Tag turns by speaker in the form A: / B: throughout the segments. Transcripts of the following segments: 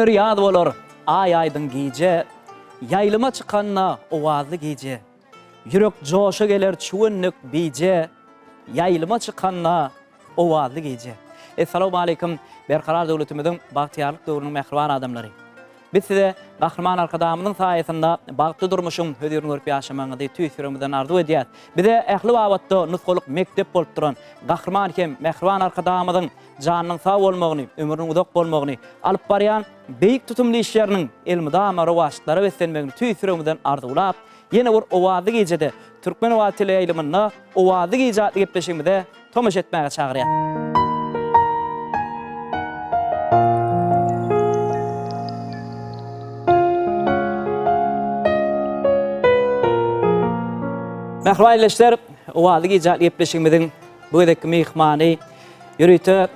A: Günler ýad bolar, ay aydın gije, yaylıma çıkanna ovazlı gije. Yürek joşa geler çuwunlyk bije, yaylıma çıkanna ovazlı gije. Assalamu alaykum, berkarar döwletimiziň bagtyarlyk döwrüniň mehriban adamlary. Biz size Gahrman arkadamynyň saýasynda bagty durmuşyň hödürini görüp ýaşamagyňyzy tüýsüremizden arzu edýär. Bize ähli wagtda nusgalyk mektep bolup duran Gahrman hem mehriban arkadamynyň janynyň sag bolmagyny, ömrüniň uzak bolmagyny alyp barýan beýik tutumly işleriniň elmidama rowaşlary beslenmegini tüýsüremizden arzulap, ýene bir owazy gejede türkmen owazy teleýilimiňde owazy gejatly gepleşigimizde tomaş etmäge çagyrýar. Merhaba ilişkiler, owazy gejatly gepleşigimiziň bu gedekki mehmany ýürüýte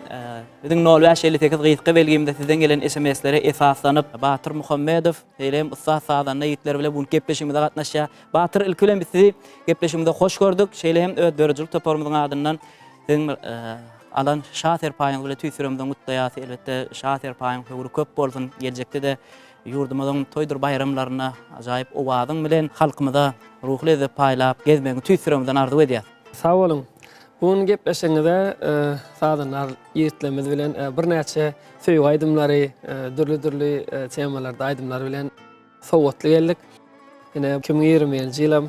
A: bizim 0558 gysga belgimde sizden gelen SMS-lere esaslanyp Batyr Muhammedow hem Usta Sadan näýitler bilen bu gepleşigimizde gatnaşýar. Batyr ilkelen biz sizi gepleşigimizde hoş gördük. Şeýle hem ödberjilik toparymyzyň adyndan sizin alan şaher paýyňyz bilen tüýsüremden gutlaýasy. Elbetde şaher paýyň höwür köp bolsun. Geljekde de ýurdumyzyň toýdur bayramlaryna ajaýyp owazyň bilen halkymyza ruhly edip paýlap gezmegi tüýsüremden arzu edýär.
B: Sağ olun. Bugün gepleşiginde sadanlar ýertlemiz bilen bir näçe söýgü aýdymlary, dürli temalarda aýdymlar bilen sowatly geldik. Ýene 2020-nji ýylam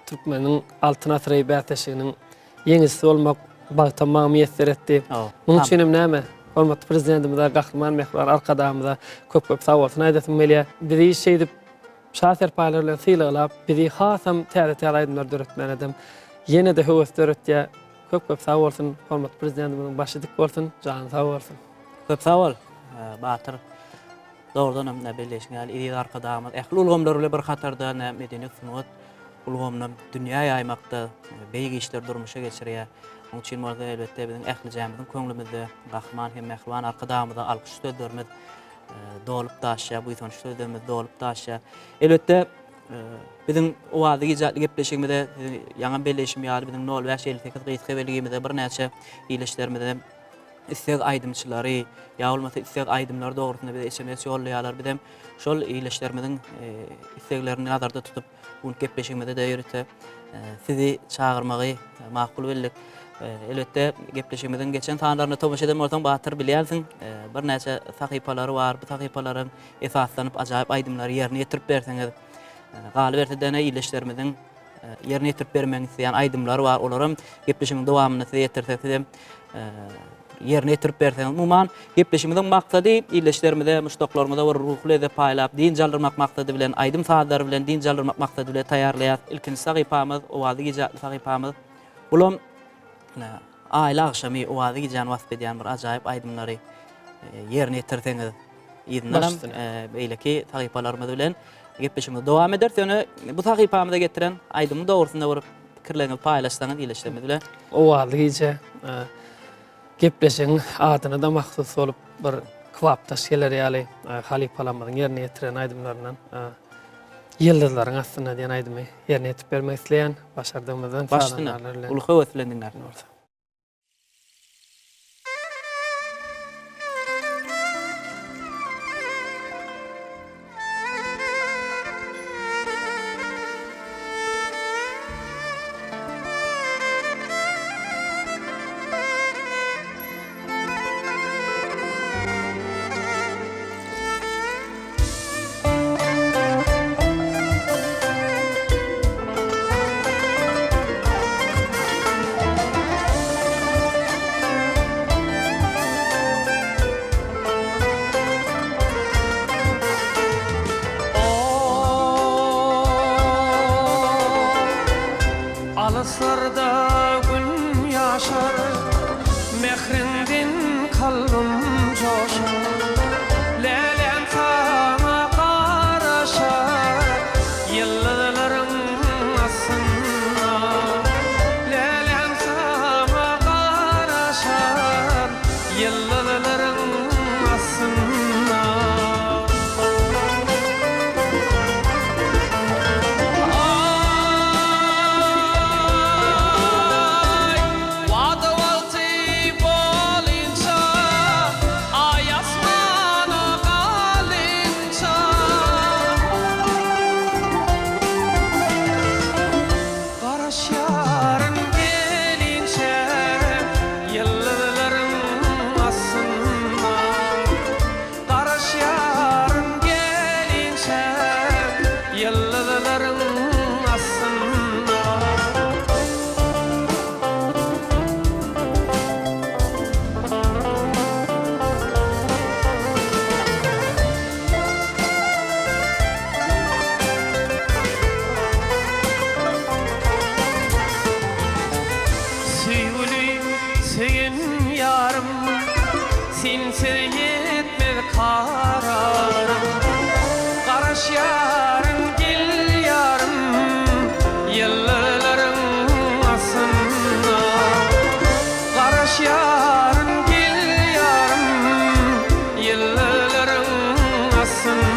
B: Türkmeniň altyn asry bäteşiginiň ýeňisi bolmak bagta mamiyetler etdi. Muňa üçin näme? Hormatly prezidentimiz Gahrman mehriban arkadamyza köp sowatly aýdysym gelýär. Bizi şeýdip şaher paýlar bilen sylaglap, bizi hasam täze aýdymlar döretmän edem. Yine de höwes döretýär. Köp sag bolsun, hormatly prezidentimiň başydyk bolsun, jany sag bolsun.
A: Köp sag bol. Batyr dogrudan hem belleşiňäl ýa arkadamy ähli ulgamlar bilen bir hatarda medeniýet sunat ulgamlar dünýä ýaýmakda beýik işler durmuşa geçirýär. Onuň üçin bolsa elbetde biziň ähli jamyzyň köňlümizde Gahrman hem mehriban arkadamyza alkyş söýlerimiz dolup taşýar, bu ýa-da söýlerimiz dolup taşýar. Elbetde bizim owazy gejatly gepleşigimizde ýaňa belleşim ýaly bizim 0558 gysga belgimizde bir näçe ýyleşlerimizde istek aýdymçylary ýa bolmasa istek aýdymlar dogrusynda bize SMS ýollaýarlar. Bizim şol ýyleşlerimiziň isteklerini nazarda tutup bu gepleşigimizde de ýürüte sizi çagyrmagy makul bildik. Elbetde gepleşigimizden geçen tanlaryny tomaş edem bolsaň Batyr bilýärsiň, bir näçe sahypalary bar. Bu sahypalaryň esaslanyp ajaýyp aýdymlary ýerine ýetirip berseňiz galyp ertedene ýyleşlerimiziň ýerine ýetirip bermegiň isleýän aýdymlar bar. Olaram gepleşigimiň dowamyny size ýetirsek hem ýerine ýetirip berseňiz. Umman gepleşigimiziň maksady ýyleşlerimizde muşdaklarymyza bir ruhly edip paýlap, din jaldyrmak maksady bilen, aýdym sahatlary bilen din jaldyrmak maksady bilen taýýarlaýar. Ilkinji sahypamyz owazy gejatly sahypamyz. Ulam aýla akşamy owazy gejany wasp edýän bir ajaýyp aýdymlary ýerine ýetirseňiz ýygynyň beýleki sahypalarymyz bilen gepleşigimiz dowam eder. Ýöne bu sahypamyza getiren aýdymyň dogrusynda bir pikirlerini paýlaşsaňyz ýyleşlerimiz bilen.
B: Owazy geje gepleşigiň adyna da mahsus bolup bir kwapdaş geler ýaly halypalamyň ýerine ýetiren aýdymlaryndan ýyldızlaryň astyna diýen aýdymy ýerine ýetip bermek isleýän başardygymyzdan
A: başlanýar bilen. Ulu höwetlendiňler.
C: Alısırda gün yaşar, mehrinden kalbim coşar. Leylen sana karaşar, yıllarım aslında. Leylen sana karaşar, yıllarım aslında. Süyün yarım sinsiz yetmez kararım Qaraş yarım gel yarım Yıllarım asınna Qaraş yarım gel yarım Yıllarım asınna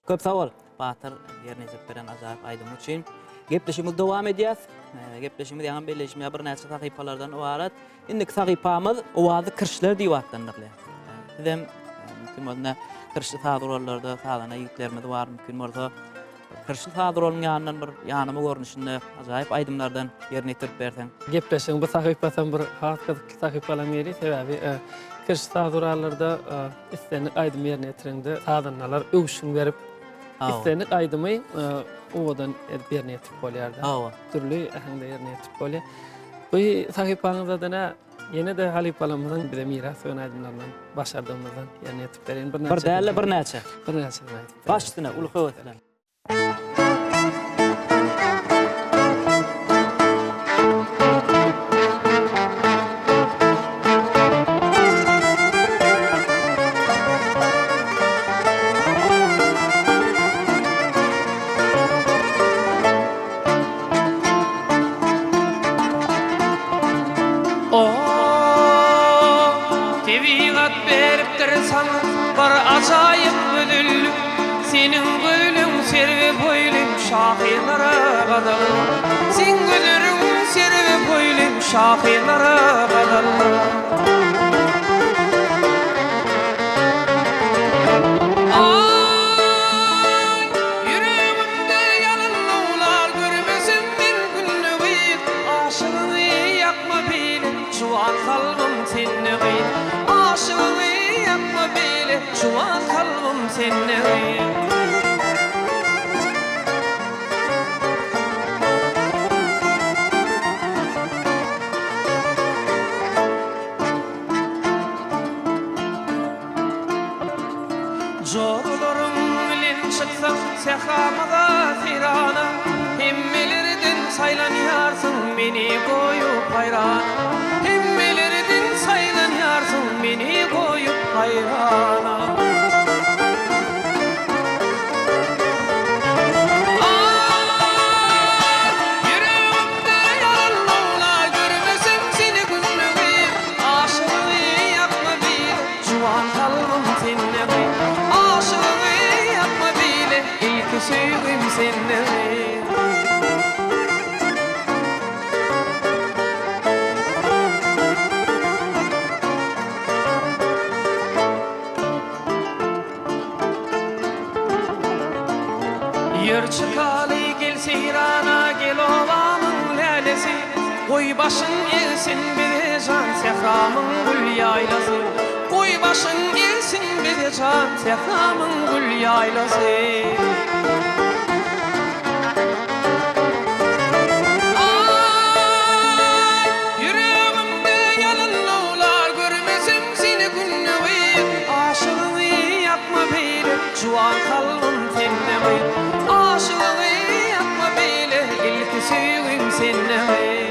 A: Köp sağ ol. Batır yerine zeperen azap aydım için. Gepleşimiz devam edýäs. Gepleşimiz ýa-da belleşmeye bir näçe sahypalardan ibaret. Indi sahypamyz owazy kirşler diýip atlandyr. Hem mümkin bolsa kirşli sadurlarda sadana ýitlerimiz bar, mümkin bolsa kirşli sadurlaryň ýanyndan bir ýanymy görnüşinde azayip aydymlardan ýerine ýetirip bersen.
B: Gepleşiň bu sahypadan bir hatda sahypalam ýeri sebäbi kirşli sadurlarda isteni aydym ýerine ýetirende sadanlar öwüşün berip istenik aydymy owadan berine ýetip bolýardy. Türlü ähňde ýerine ýetip bolýar. Bu sahypanyňda da ýene de halypalamyň bir miras we aydymlardan başardığımızdan ýerine ýetip beren bir näçe.
A: Bir däle bir näçe.
B: Bir näçe aýdyp.
A: Başdyna ulu höwetler.
C: Acayip ödül senin gülün serve boylum şahillara kadar sen gülürün serve boylum şahillara kadar ay yüreğimde yalanlar görmesin bir günlü gıyık aşığını yakma benim şu an kalbim seninle gıyık aşığını yapma bile şu an kalbim seninle Zorlarım bilen çıksam sehamada firana hemmelerden saylanyarsın beni koyup hayrana hemmelerden saylanyarsın beni koyup hayrana yüreğimde yalanlar görmesem seni gülmeyi aşığını yapma bile şu an kalbim seninle aşığını yapma bile ilk sevgim seninle Koy başın elsin bir can sehramın gül yaylası. Koy başın elsin bir can sehramın gül yaylası. Juan kalbim seninle mi? Aşığını yapma bile, ilk sevgim seninle mi?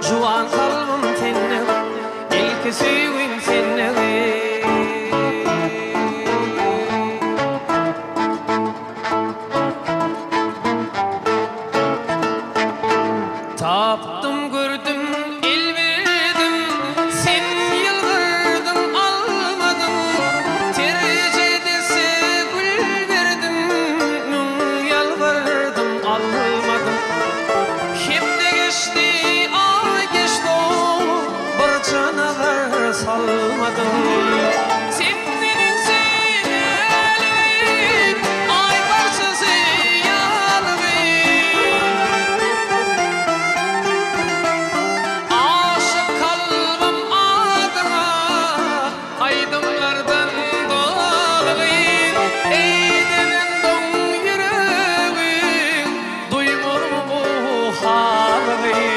C: Juan kalbim seninle ilk sevgim seninle. Tapdım gördüm el verdim, sen yılgırdın almadın. Tercedesi gül verdim, nun yalvardım almadın. Hep de geçti ay geçti o, bir canavar salmadın. Sevdiğin seni ay parçası yanımı. Aşık kalbim adına aydınlardan dolu. Eğdenin don yüreğin duymur mu bu halimi?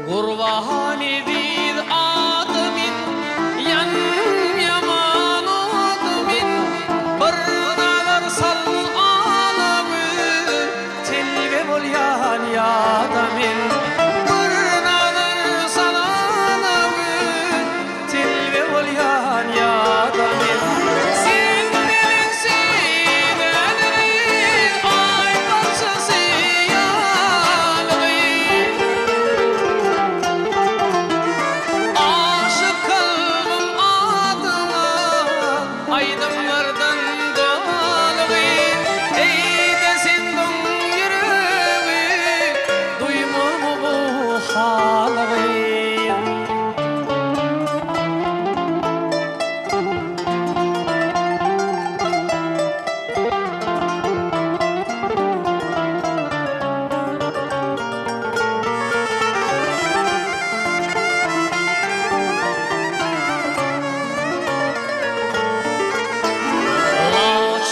C: Kurban edil adımın, yan yaman adımın. Barınalar sal alamı, telve bol yan yadamın. Barınalar sal alamı, telve bol yan yadamın. Sen bilirsin elini, ay parçası yanımı. Aşık kalbim adına aydınlardan dolu. Ey sen don yüreği duymur mu bu halimi?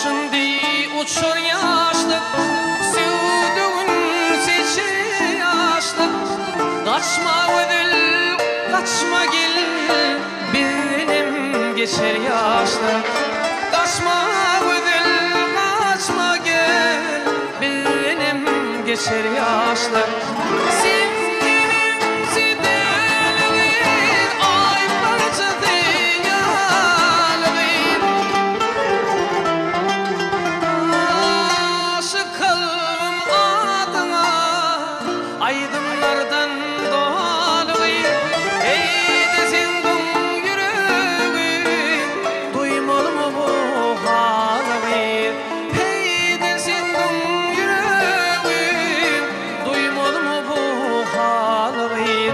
C: Şimdi uçur yaşlık, sevduğun seçir yaşlık. Kaçma ödül, kaçma gel, benim geçer yaşlık. Kaçma ödül, kaçma gel, benim geçer yaşlık. Sevgilim sidelin, ay parçası yanımın. Aşık kalbim adına aydınlardan dolu. Ey de sen don yüreğin duymur mu bu halimi? Hey de sen don yüreğin duymur mu bu halimi?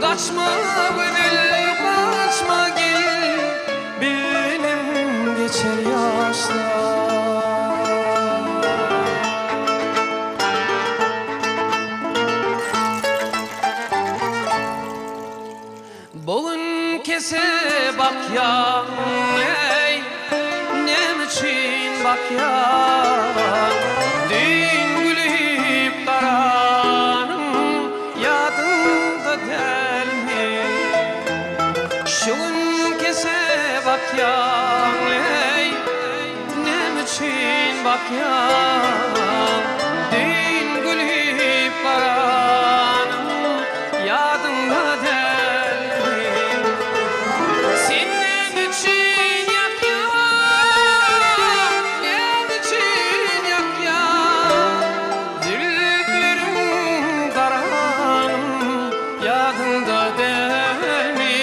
C: Kaçma gönül kaçma gel, benim geçer yaşlar. Bugün kese bak ya, ey ne için bak ya. Dün gülüp karanım yadında değil mi? Şun kese bak ya, ey ne için bak ya. Düğün gülüp baranım yadımda derdi. Senin için yak ne için yak zülflerim karanım yadımda derdi.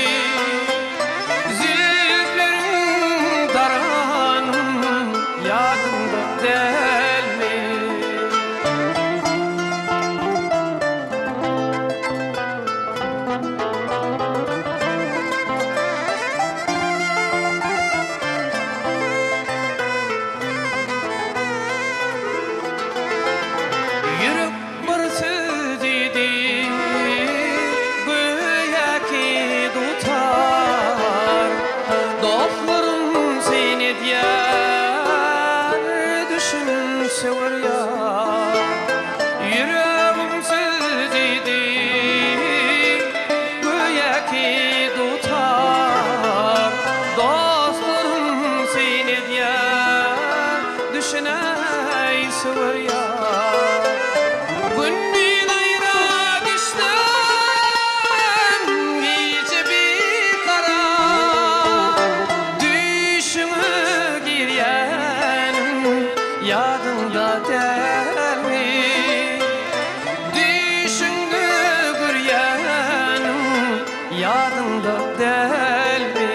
C: Zülflerim karanım yadımda derdi. Yürüp bir söz dedi, göğe ki tutar. Dostlarım seni diyar, düşün sever ya. Yüreğim söz dedi, göğe ki tutar. Dostlarım seni diyar, düşün ey sever ya. Günün ayra düştüm, iyice bir kara. Düşümü giryenim, yadımda der mi? Düşümü giryenim, yadımda der mi?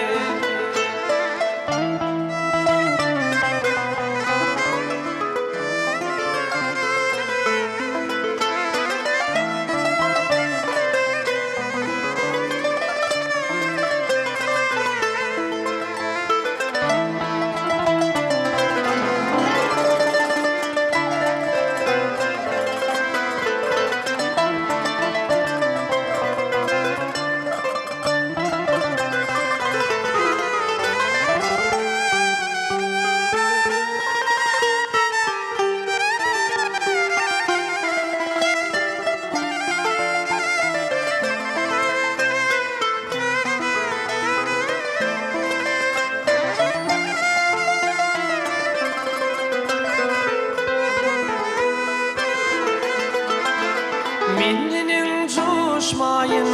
C: Meninin coşmayın,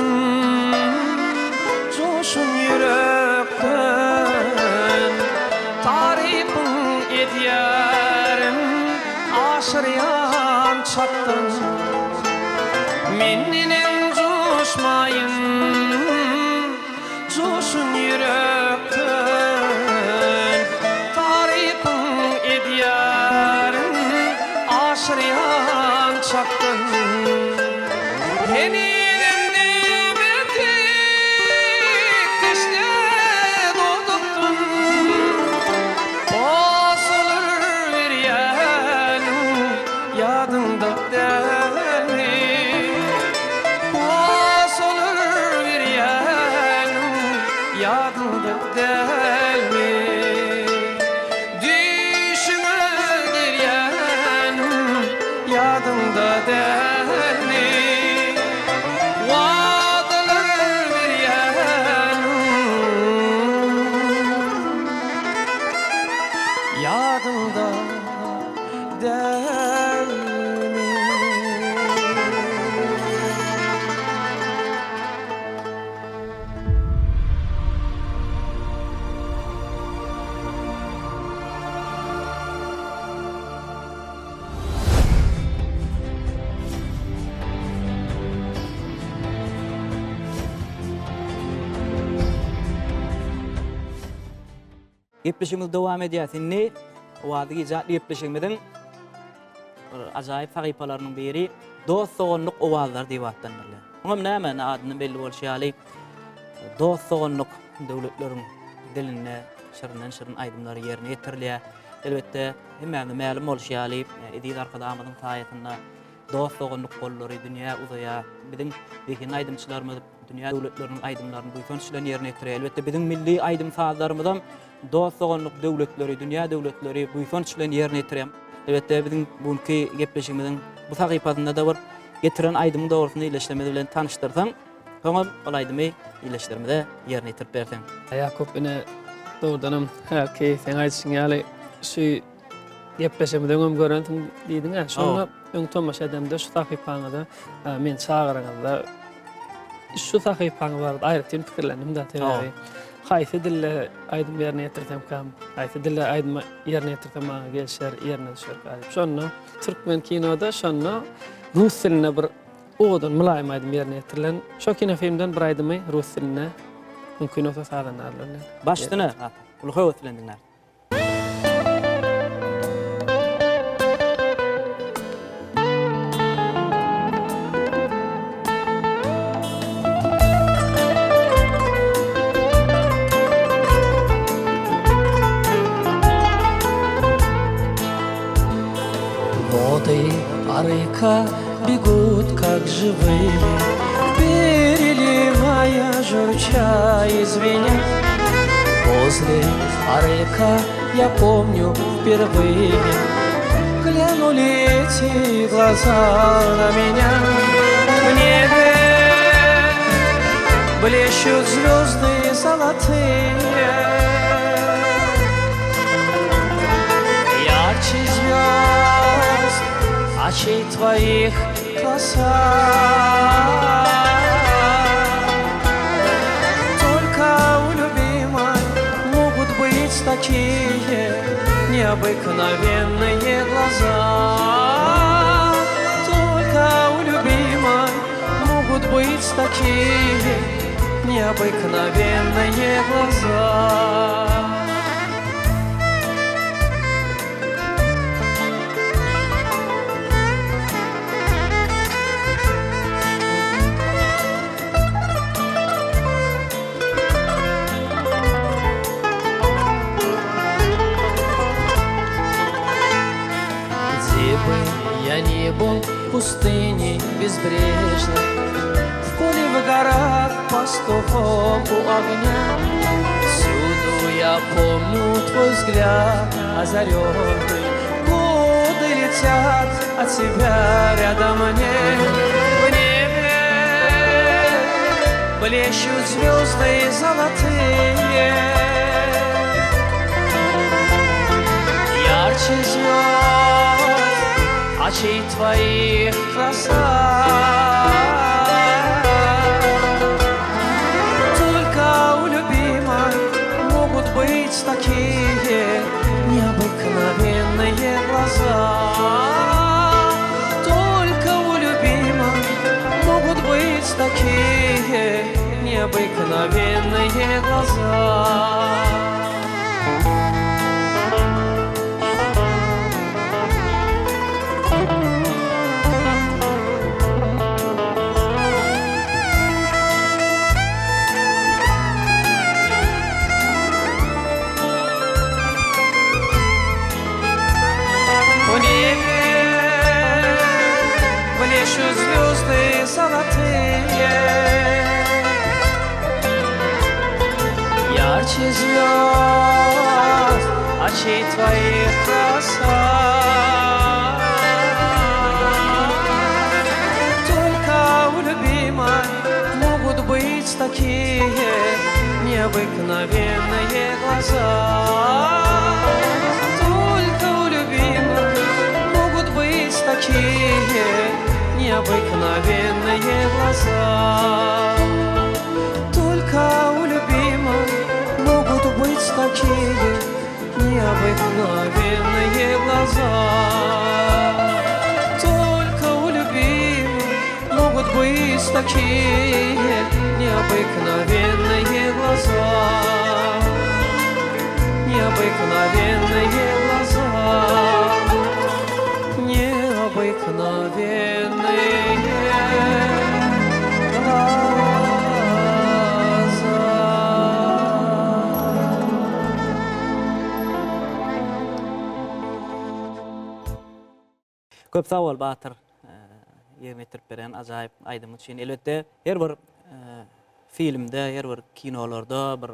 C: coşun yürekten. Tarifin ediyerim, aşırıyan çattın. Meninin coşmayın, coşun yürekten. Tarifin ediyerim, aşırıyan çattın. Yeniden demedik, işte doğduktun. Basılır bir yenim, yadımda der mi? Basılır bir yenim, yadımda der mi? Düşüme bir yenim, yadımda der mi? Vadalar bir yenim, yadımda der mi?
A: Gepleşimiz devam edýärsinni. Wady ijat gepleşigimizin ajaýyp sahypalarynyň biri dost soňluk owazlar diýip atlanýar. Oňam näme adyny belli bolýaly. Dost soňluk döwletleriň diline şirin aýdymlary ýerine ýetirilýär. Elbetde hemmäne ma'lum bolýaly, edil arkadaşymyzyň saýatynda dost soňluk gollary dünýä uzaya, biziň bekin aýdymçylarymyz dünýä döwletleriniň aýdymlaryny buýsançylan ýerine ýetirýär. Elbetde biziň milli aýdym sazlarymyzam dost soňluk döwletleri, dünýä döwletleri buýsançylan ýerine ýetirýär. Elbetde biziň bugünkü gepleşigimiziň bu sahypasynda da bir getiren aýdym dogrusyny ýyleşdirmegi bilen tanıştyrsaň, soňam ol aýdymy ýyleşdirmede ýerine ýetirip berseň.
B: Ýakup ine doğrudanam ki sen aýdyşyň ýaly şu Gepleşemeden öňüm görendim diýdiň ha. Şonu öň tomaş edemde şu sahypaňyda men çağırganda şu sahypaň bar aýrypyn pikirlendim da teýär. Haýsy dille aýdym ýerine ýetirsem kam, haýsy dille aýdym ýerine ýetirsem maňa gelşer, ýerine düşer galyp. Şonu türkmen kinoda şonu rus diline bir odan mülaýym aýdym ýerine ýetirilen. Şo kino filmden bir aýdymy rus diline mümkin olsa saýlanarlar.
A: Başdyna, ulu höwetlendiňler.
C: Воды арыка бегут, как живые, переливая журча извиня. Возле арыка я помню впервые глянули эти глаза на меня. В небе блещут звезды золотые, ярче звезд очей твоих краса. Только у любимой могут быть такие необыкновенные глаза. Только у любимой могут быть такие необыкновенные глаза. Я не был в пустыне безбрежной, в поле, в горах, пастухом у огня. Всюду я помню твой взгляд озаренный. Годы летят от тебя рядом мне. В небе блещут звезды золотые, ярче звезд очей твоих краса. Только у любимой могут быть такие необыкновенные глаза. Только у любимой могут быть такие необыкновенные глаза. Блещут звезды золотые, ярче звезд очей твоих краса. Только у любимой могут быть такие необыкновенные глаза. Только у любимой могут быть такие необыкновенные глаза. Только у любимой могут быть такие необыкновенные глаза. Только у любимой могут быть такие необыкновенные глаза. Необыкновенные глаза. Необыкновенные
A: Köp sağ ol Batyr. Ýerine tirip beren ajaýyp aýdymyň üçin. Elbetde her bir filmde, her bir kinolarda bir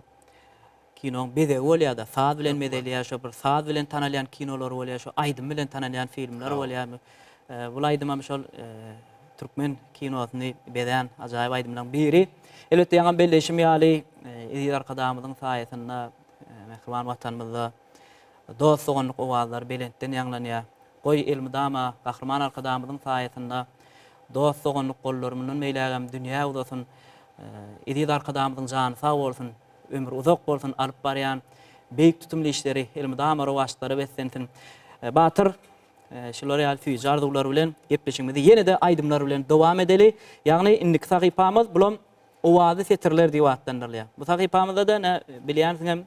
A: kinoň bede bolýar-da, saz bilen medelýär, şo bir saz bilen tanalýan kinolar bolýar, şo aýdym bilen tanalýan filmler bolýar. Bu aýdymam şol türkmen kinosyny beden ajaýyp aýdymlaryň biri. Elbetde ýa-da belleşim ýaly Edil arkadamyzyň saýasynda mehriban watanymyzda dost soğanlık ovazlar belentden ýanlanýar. Goý elmidama, gahrman arkadamyzyň saýatynda dost soğanlyk gollarymyň meýlägem dünýä uzasun, edid arkadamyzyň jany sag bolsun, ömür uzak bolsun alyp barýan beýik tutumly işleri elmidama rowaçlary beslensin. Batyr şolary füýüz arzuwlary bilen gepleşigimizi ýene-de aýdymlar bilen dowam edeli. Ýagny indik sahypamyz bulam owazy setirler diýip atlandyrylýar. Bu sahypamyzda da bilýänsiň hem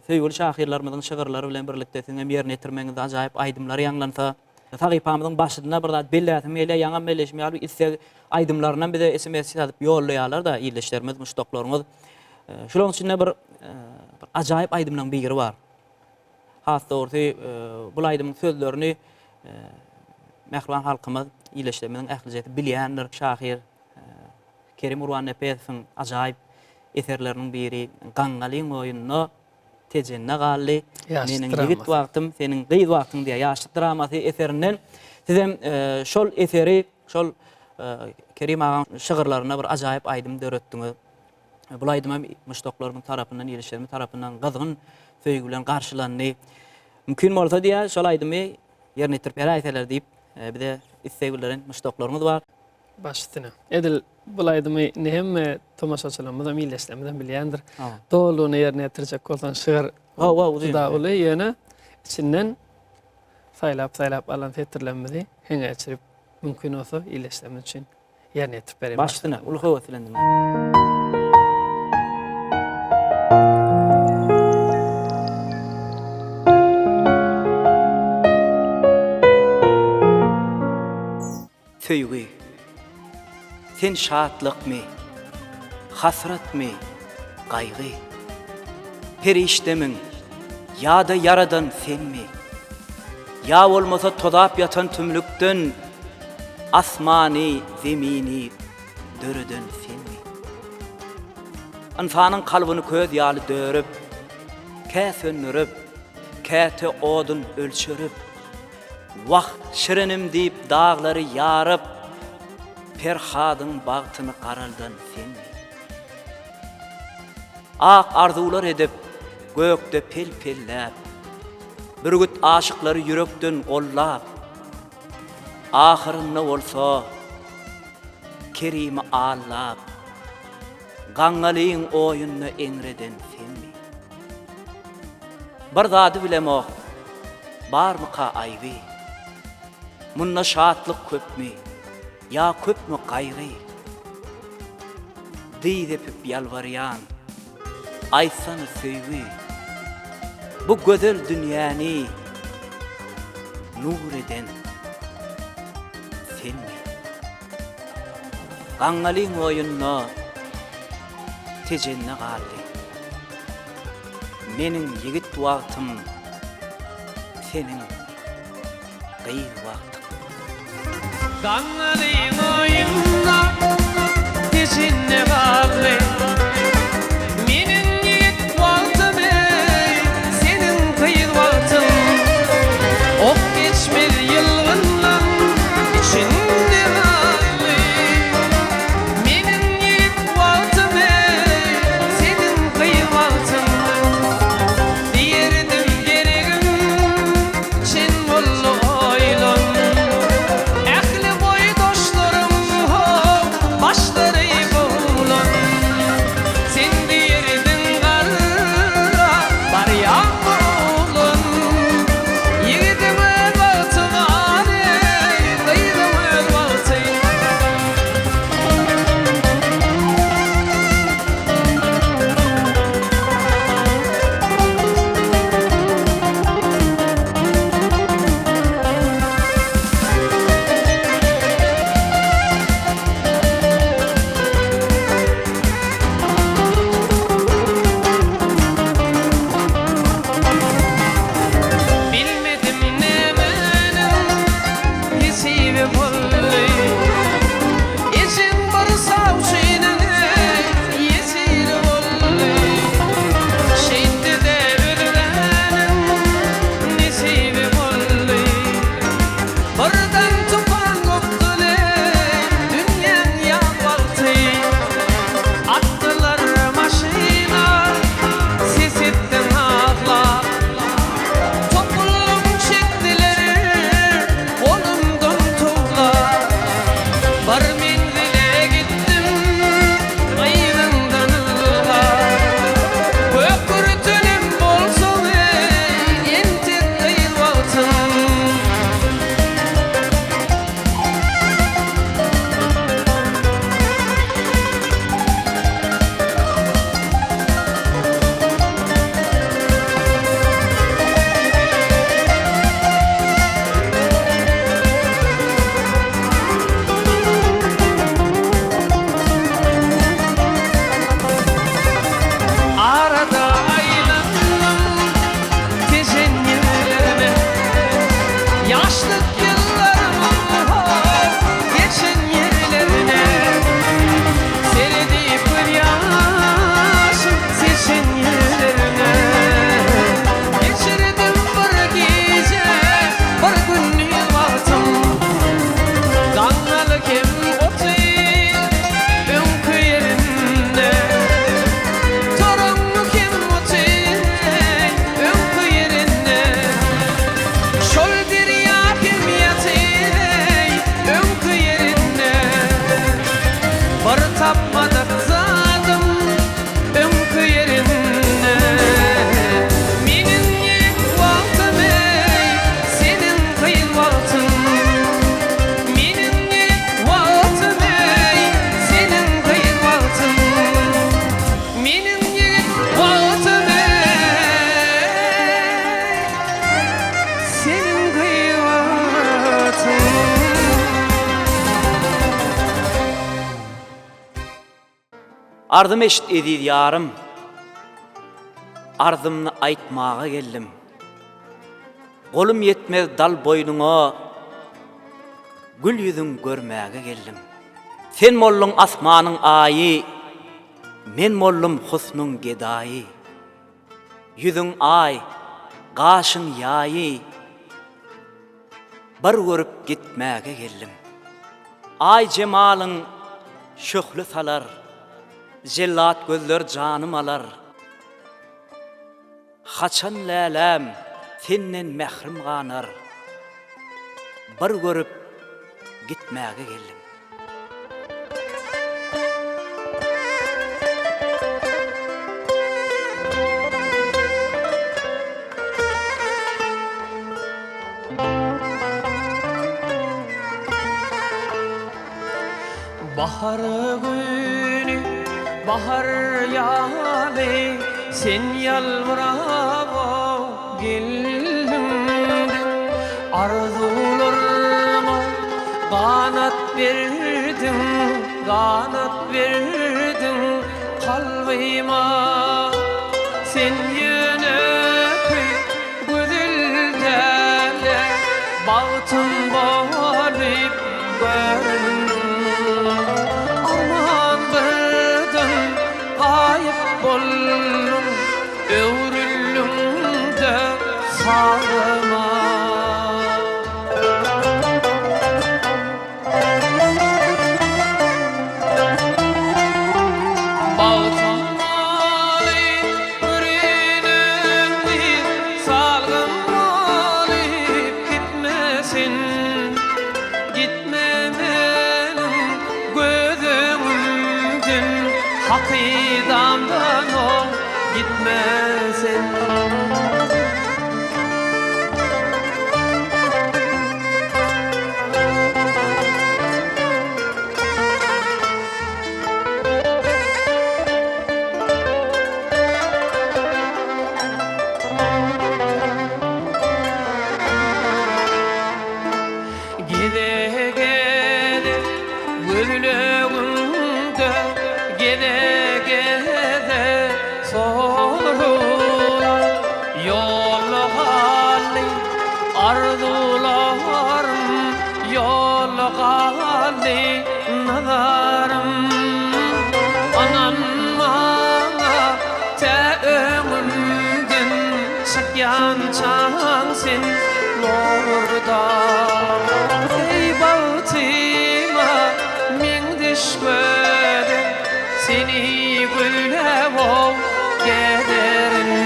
A: söýgüli şahyrlarymyzyň şygyrlary bilen birlikde hem ýerine ýetirmeňiz ajaýyp aýdymlar ýanglansa, sahypamyzyň başynda bir zat bellätim ýele ýaňa belleşmeýär, istek aýdymlaryna bize SMS ýazyp ýollaýarlar da ýerleşlerimiz, muşdoklarymyz. Şonuň içinde bir ajaýyp aýdymlaryň biri bar. Hasda orta bu aýdymyň sözlerini Mähruwan halkymyz ýerleşlerimiziň ählijeti bilýändir. Şahyr Kerim Urwan Nepesowyň ajaýyp eserleriniň biri Gaňgalyň oýunyna tejenne gally. Meniň ýigit wagtym, seniň gyýy wagtyň diýe ýaşlyk dramasy eserinden sizem şol eseri, şol Kerim agaň şygyrlaryna bir ajaýyp aýdym döretdiňiz. Bu aýdym hem muşdoklarymyň tarapyndan, ýerleşlerimiň tarapyndan gyzgyn söýgü bilen garşylandy. Mümkin bolsa diýe şol aýdymy ýerine ýetirip berýärler diýip bize isteglerin muşdoklarymyz bar.
B: Başytyna. Edil bulaydymy näme tomaşaçylarymyz hem ýerleşlerimiz bilýändir. Doluny ýerine ýetirjek bolsan şygyr. Da uly ýene içinden saýlap alan setirlenmeli heňe geçirip mümkin olsa ýerleşlerimiz üçin ýerine ýetirip berýär.
A: Başytyna ulga wetlendim. Söýgü, sen şatlykmy, hasratmy, gaýgy, perişdemiň, ýa-da yaradan senmi, ýa bolmasa todap ýatan tümlükden, asmany, zemini, döreden senmi. Insanyň kalbyny köz ýaly dörüp, kä söndürüp, käte odun ölçürüp, wagt şirinim diýip daglary ýaryp, Ferhadyň bagtyny garaldan senmi. Ak arzuwlar edip, gökde pelpelläp, bir güt aşyklary ýürekden gollap, ahyrynda bolsa Kerimi allap, Gaňgalyň oýunyna eňreden senmi. Bir zady bilemok, barmyka aýby, munna şatlyk köpmi, ýa köpmi gaýry? Diýip ýalbarýan, aýsany söýgü, bu gözel dünýäni nur eden senmi. Gaňgalyň oýunyna tejenne galdy. Meniň ýigit wagtym, seniň gyýy wagtyň.
C: Gaňgalyň oýunyna tejenne galdy. Meniň ýigit wagtym, seniň gyýy wagtyň. Ok geçmeli ýylgyndan içinde galdy. Meniň ýigit wagtym, seniň gyýy wagtyň. Diýerdim geregim çin bolly oýlan. Ähli boý doşlarym başlary bolan. Sen diýerdin garra barýan bolan. Ýigitim öl wagtyny, gyýdym öl wagtyny. Bilmedim nemenin hisibi bolly. Eşin bir savşynyň ýesir bolly. Şeýde de ölüräniň nesibi bolly. Birden tupan gopdyly, dünýäň ýagwalty. Atdylar maşyna, ses etdim ağlap.
A: Ardım eşit edid yarım, arzımny aýtmaga geldim. Golum yetmez dal boynuňa, gül yüzüň görmäge geldim. Sen mollum asmanyň aýy, men mollum husnuň gedaýy. Yüzüň ay, gaşyň ýaýy, bir görüp gitmäge geldim. Ay jemalyň şöhly salar, jellat gözler janym alar. Haçan lälem senden mehrim ganar, bir görüp gitmäge geldim.
C: Bahar günü, bahar ýaly, sen ýalmyrap geldin. Arzularıma kanat verdin, kanat verdin kalbıma. Sen yönekli güzelde, bağıtın bağlayıp göründün. Bollum, öwrüllüm de sağıma. Bağıtım alıp, yüreğimdi, salgım alıp gitmesin. Gitme benim gözümden, hakidamdan o gitmesin. Gide gide gülüğünde, gide gide sorular. Yolu gali arzularım, yolu gali nazarım. Anan bana te ömrümden sıkyan çansın lorda. Ey bağıtıma min düşmedi, seni güllep ol gederim.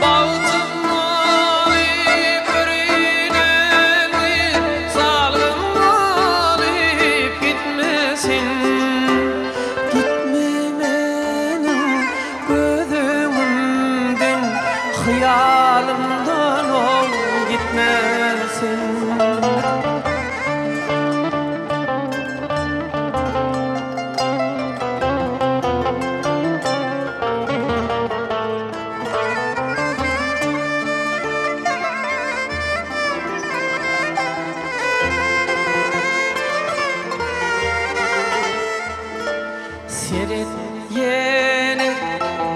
C: Bağıtım alıp yüreğimdi, salgım alıp gitmesin. Gitme benim gözümden, hıyalımdan ol gitmesin. Seret yeni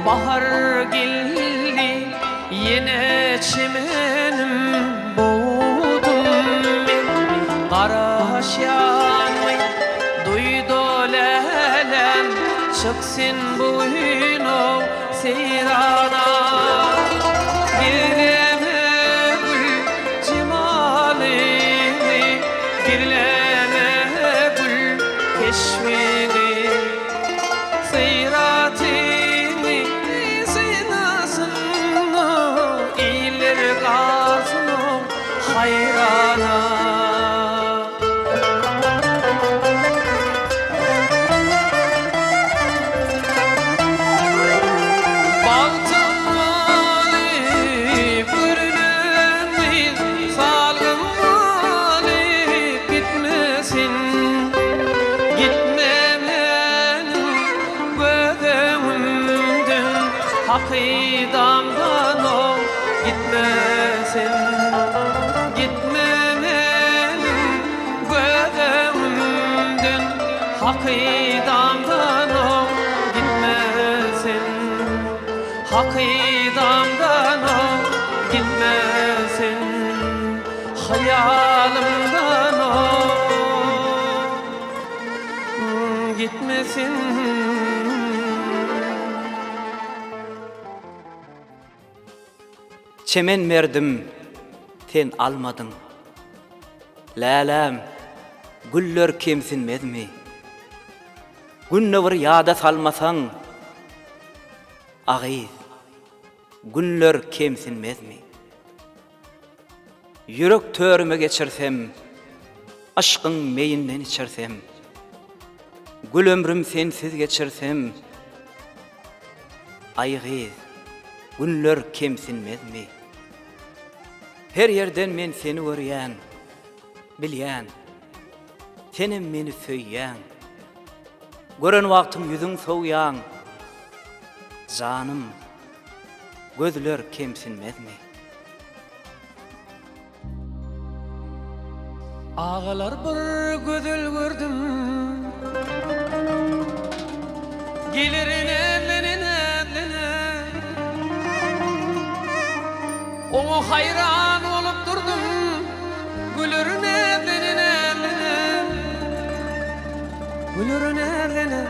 C: bahar geldi, yine çimenim boğdum ben. Qaraş yanmay duydu lelem, çıksın buyno seyrana. Girleme gül cemalini, girleme gül keşfini. Seyratini sinasını iyiler kalsın hayrana. Bağıtım alıp yüreğimdi, salgım alıp gitmesin. Gitme benim gözümden, hakidamdan o gitmesin. Gitme Hakidamdan o gitmesin, hakidamdan o gitmesin, hayalımdan o gitmesin.
A: Çemen verdim, sen almadın. Lälem, güller kemsinmezmi? Günne bir ýada salmasaň, agyz, günler kemsinmezmi? Yürek törüme geçirsem, aşkyň meýinden içersem, gül ömrüm sensiz geçirsem, aýgyz, günler kemsinmezmi? Her yerden men seni görýän, bilýän, senem meni söýýän. Gören wagtym ýüzüň sowýan, janym, gözler kemsinmezmi?
C: Ağalar bir gödül gördüm, gelirin ellenin elline. Oňa hayran olup durdum, gülürün ellenin elline, gülürün elline,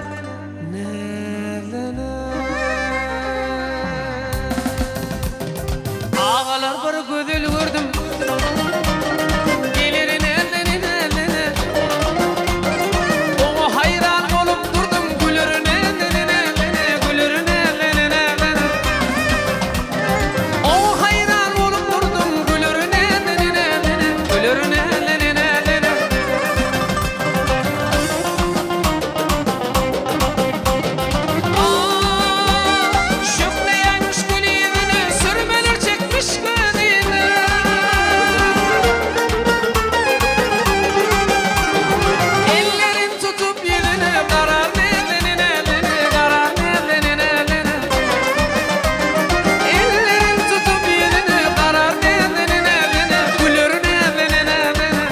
C: elline. Ağalar bir gödül gördüm, gelirin ellenin elline. Oňa hayran olup durdum, gülürün ellenin elline, gülürün ellenin elline. Oňa hayran olup durdum, gülürün ellenin elline, gülürün ellenin elline. Şöpleýän gülýüzüne sürmeler çekmiş gözüne. Ellerin tutup yüzüne karar ellenin elline, karar ellenin elline. Ellerin tutup yüzüne karar ellenin elline, gülürün ellenin elline.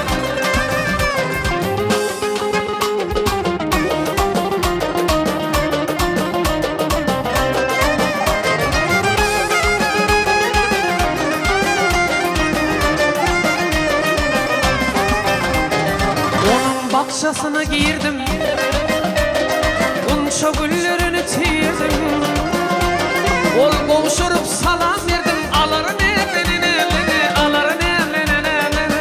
C: Onun bakşasına girdim, unça güllerini tiyirdim. Ol boğuşurup salam verdim, aların ellenin elini, aların ellenin elini.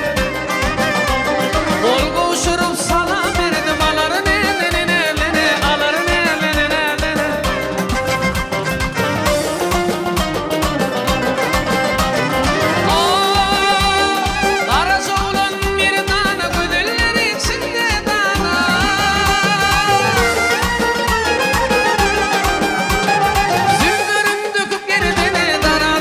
C: Ol boğuşurup salam verdim, aların ellenin elini, aların ellenin elini. Karaca olan bir dana, güdüller içinde dana. Zülgürüm döküp geridine dana.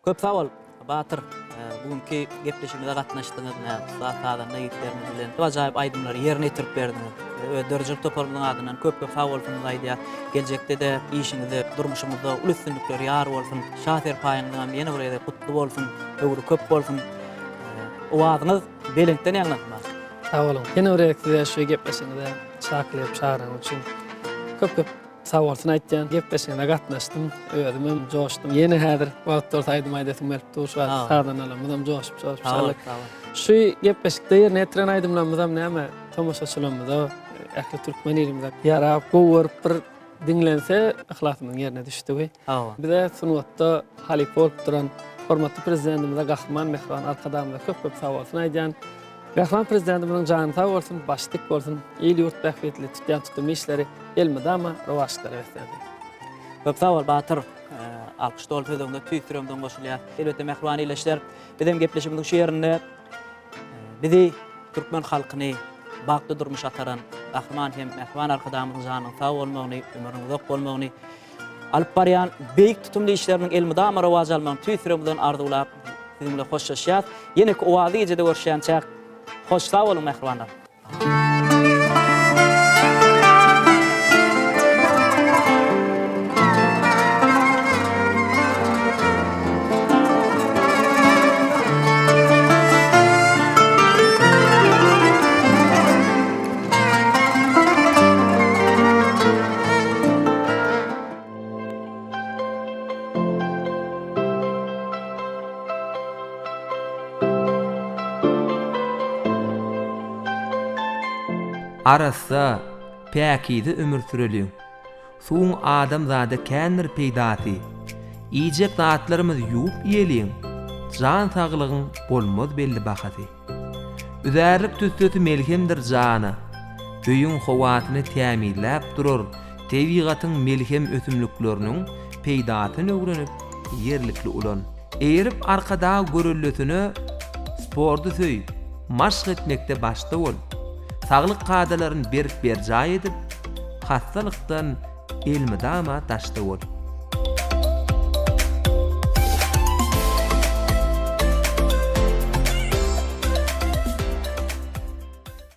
A: Köp sağ ol Batyr. Bugünkü gepleşigimizde gatnaşdyňyz. Zat-adan nägitlerimiz bilen ajaýyp aýdymlary ýerine ýetirip berdiňiz. Dörjül toparlygyň adynan köp sağ bolsuňyz aýdýar. Geljekde de işiňizde, durmuşyňyzda ul üstünlikler ýar bolsun. Şaher paýyňyzdan ýene bir ýerde gutly bolsun, öwrü köp bolsun. Owazyňyz belentden ýaňlatmak.
B: Sağ olun. Ýene bir ýerde şu gepleşigimizde çakylyp çağıran üçin köp sağ olsun aýtjan gepleşigine gatnaşdym. Özüm joşdum. Ýene häzir wagtlar taýdym aýdatym belki tuş var. Sağdan alam. Mudam joşup. Şu gepleşikde ýerine ýetiren aýdymlar mudam näme? Tomoşaçylarymyza, ähli türkmen elimizde ýarap gowurup bir dinlense ahlatymyň ýerine düşdi. Bize sunwatda halip bolup duran hormatly prezidentimize Gahman Mehran arkadamda köp sağ olsun aýdjan. Gahman prezidentimizin jany sağ bolsun, başlyk bolsun, el ýurt bähwetli tutýan tutmy işleri elmedama rowaşlara berdi.
A: Köp sağ ol Batyr. Alkış dolu tödüňde tüýtüremden goşulýar. Elbetde mehriban ileşler. Bizim gepleşigimiziň şu ýerinde bizi türkmen halkyny bagda durmuş ataran Gahman hem mehriban arkadamyzyň janyň sağ bolmagyny, ömrüň uzak bolmagyny alyp barýan beýik tutumly işleriniň elmedama rowaja almagyny tüýtüremden arzulap sizinle hoşlaşýar. Ýene owazy ejede görüşýänçä hoş sağ bolun mehribanlar.
D: Arassa päkidi ömür süreliň. Suň adam zady kändir peýdasy. Ýejek zatlarymyz ýuwup ýeliň. Jan saglygyň bolmaz belli bahasy. Üzärlik tüsdüsi melhemdir jana. Öýüň howatyny täminläp durar. Tebigatyň melhem ösümlikleriniň peýdasyny öwrenip ýerlikli ulan. Eýerip arkada görüllüsini spordy söýüp, maşg etmekde başda bol. Saglyk kadalaryny berip berjaý edip, hastalykdan elmedama taşda bol.